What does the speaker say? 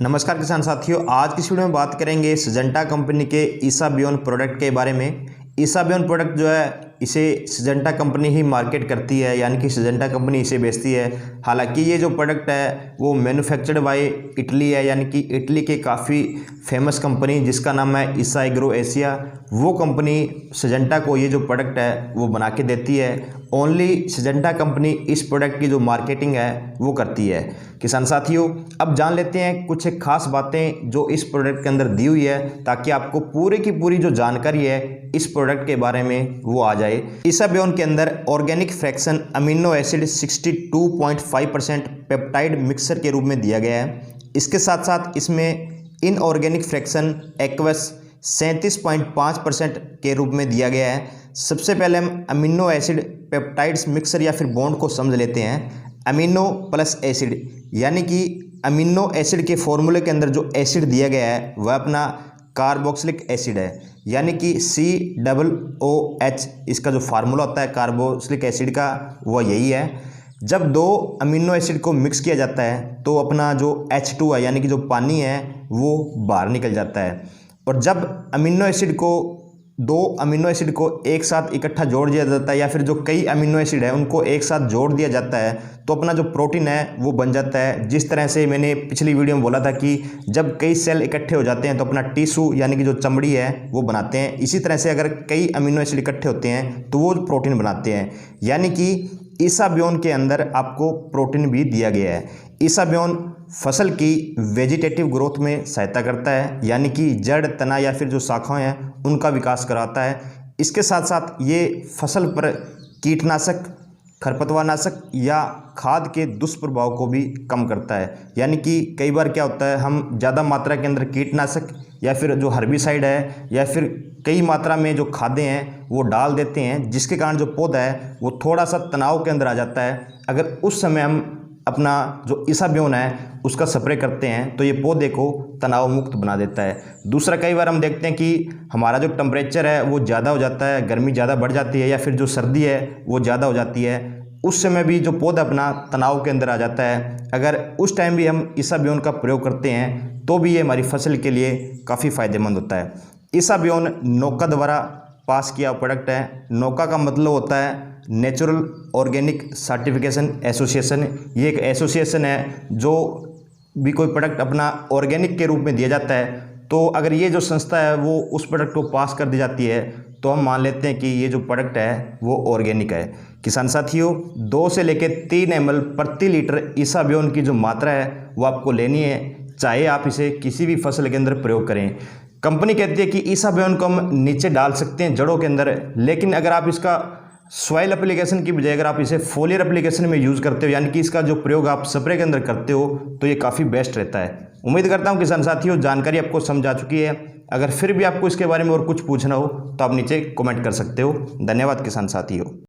नमस्कार किसान साथियों, आज की वीडियो में बात करेंगे सिजेंटा कंपनी के ईसाबियोन प्रोडक्ट के बारे में। ईसाबियोन प्रोडक्ट जो है इसे सिजेंटा कंपनी ही मार्केट करती है, यानी कि सिजेंटा कंपनी इसे बेचती है। हालांकि ये जो प्रोडक्ट है वो मैन्युफैक्चर्ड बाय इटली है, यानी कि इटली के काफ़ी फेमस कंपनी जिसका नाम है ईसा एग्रो एशिया, वो कंपनी सिजेंटा को ये जो प्रोडक्ट है वो बना के देती है। ओनली सिजेंटा कंपनी इस प्रोडक्ट की जो मार्केटिंग है वो करती है। किसान साथियों, अब जान लेते हैं कुछ एक खास बातें जो इस प्रोडक्ट के अंदर दी हुई है, ताकि आपको पूरी की पूरी जो जानकारी है इस प्रोडक्ट के बारे में वो आ जाए। ईसाबियोन के अंदर organic fraction amino acid 62.5% peptide mixer के रूप में दिया गया है। इसके साथ साथ इसमें इनऑर्गेनिक फ्रैक्शन एक्वस 37.5% के रूप में दिया गया है। सबसे पहले हम अमीनो एसिड पेप्टाइड्स मिक्सर या फिर बॉन्ड को समझ लेते हैं। अमीनो प्लस एसिड, यानी कि अमीनो एसिड के फॉर्मूले के अंदर जो एसिड दिया गया है वह अपना कार्बोक्सिलिक एसिड है, यानी कि COOH इसका जो फार्मूला होता है कार्बोक्सिलिक एसिड का वह यही है। जब दो अमीनो एसिड को मिक्स किया जाता है तो अपना जो H2 है, यानी कि जो पानी है वो बाहर निकल जाता है। और जब दो अमीनो एसिड को एक साथ इकट्ठा जोड़ दिया जाता है, या फिर जो कई अमीनो एसिड है उनको एक साथ जोड़ दिया जाता है, तो अपना जो प्रोटीन है वो बन जाता है। जिस तरह से मैंने पिछली वीडियो में बोला था कि जब कई सेल इकट्ठे हो जाते हैं तो अपना टिश्यू यानी कि जो चमड़ी है वो बनाते हैं। इसी तरह से अगर कई अमीनो एसिड इकट्ठे होते हैं तो वो प्रोटीन बनाते हैं, यानी कि ईसाबियोन के अंदर आपको प्रोटीन भी दिया गया है। ईसाबियोन फसल की वेजिटेटिव ग्रोथ में सहायता करता है, यानी कि जड़, तना या फिर जो शाखाएं हैं उनका विकास कराता है। इसके साथ साथ ये फसल पर कीटनाशक, खरपतवारनाशक या खाद के दुष्प्रभाव को भी कम करता है। यानी कि कई बार क्या होता है, हम ज़्यादा मात्रा के अंदर कीटनाशक या फिर जो हर्बिसाइड है या फिर कई मात्रा में जो खादें हैं वो डाल देते हैं, जिसके कारण जो पौधा है वो थोड़ा सा तनाव के अंदर आ जाता है। अगर उस समय हम अपना जो ईसाबियोन है उसका स्प्रे करते हैं तो ये पौधे को तनाव मुक्त बना देता है। दूसरा, कई बार हम देखते हैं कि हमारा जो टेम्परेचर है वो ज़्यादा हो जाता है, गर्मी ज़्यादा बढ़ जाती है या फिर जो सर्दी है वो ज़्यादा हो जाती है। उस समय भी जो पौधा अपना तनाव के अंदर आ जाता है, अगर उस टाइम भी हम ईसाबियोन का प्रयोग करते हैं तो भी ये हमारी फसल के लिए काफ़ी फ़ायदेमंद होता है। ईसाबियोन नोका द्वारा पास किया प्रोडक्ट है। नोका का मतलब होता है नेचुरल ऑर्गेनिक सर्टिफिकेशन एसोसिएशन। ये एक एसोसिएशन है, जो भी कोई प्रोडक्ट अपना ऑर्गेनिक के रूप में दिया जाता है तो अगर ये जो संस्था है वो उस प्रोडक्ट को पास कर दी जाती है तो हम मान लेते हैं कि ये जो प्रोडक्ट है वो ऑर्गेनिक है। किसान साथियों, 2 से लेकर 3 ml प्रति लीटर ईसाबियोन की जो मात्रा है वो आपको लेनी है, चाहे आप इसे किसी भी फसल के अंदर प्रयोग करें। कंपनी कहती है कि ईसाबियोन को हम नीचे डाल सकते हैं जड़ों के अंदर, लेकिन अगर आप इसका सॉइल एप्लीकेशन की बजाय अगर आप इसे फोलियर एप्लीकेशन में यूज़ करते हो, यानी कि इसका जो प्रयोग आप स्प्रे के अंदर करते हो, तो ये काफ़ी बेस्ट रहता है। उम्मीद करता हूँ किसान साथियों जानकारी आपको समझ आ चुकी है। अगर फिर भी आपको इसके बारे में और कुछ पूछना हो तो आप नीचे कमेंट कर सकते हो। धन्यवाद किसान साथियों।